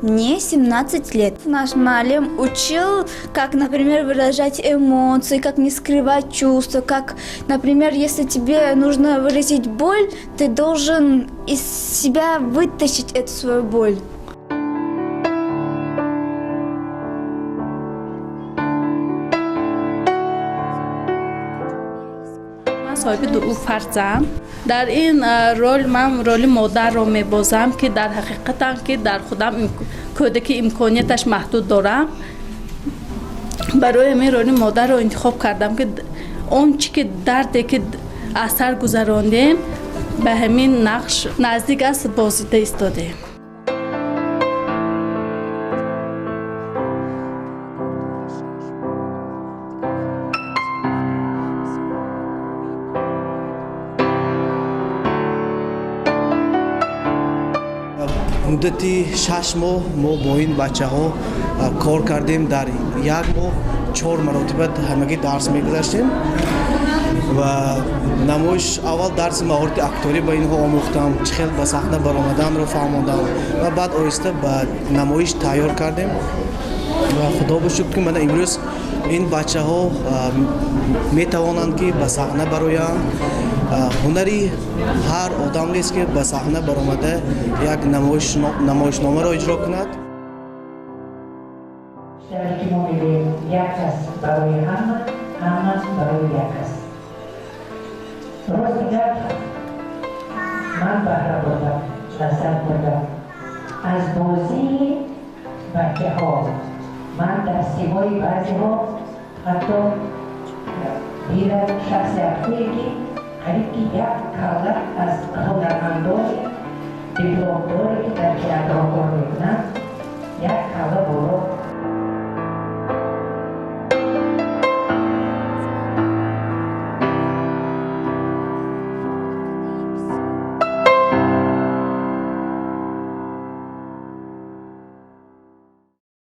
Мне 17 лет. Наш малым учил, как, например, выражать эмоции, как не скрывать чувства, как, например, если тебе нужно выразить боль, ты должен из себя вытащить эту свою боль. صاحب دو فرزند در این رول من رول مادر رو میبازم که در حقیقتا که در خودم کودک امکانیتش محدود دارم برای همین رول مادر رو انتخاب کردم که اون چی که دردی که اثر گذراندیم به همین نقش نزدیک است بازیده ایستادیم. مدتی 6 ماه ما با این بچه ها کار کردیم. در یک ماه 4 مرتبه همگی درس میگذاشتیم و نمایش اول درس مهارت اکتوری با اینها آموختم، چه خیلی به صحنه برآمدن رو فهمیدم و بعد آهسته به نمایش تیار کردیم و خدا بشکر که من امروز این بچه ها می توانند که به صحنه برآیند. هنری هر آدم نیست که به صحنه برآمده یک نمایشنامه را اجرا کند. شعری که ما میگیم یک است برای همه، همه برای یک است. روز دیگر من بهره بردم، لذت بردم از بازی بچه ها. من در سیمای بعضی ها حتی دیدم شخصیت هایی که قریب که یک کاغذ از هنرمندان دیپلمداری که در تئاتر کار میکنند یک کاغذ بالا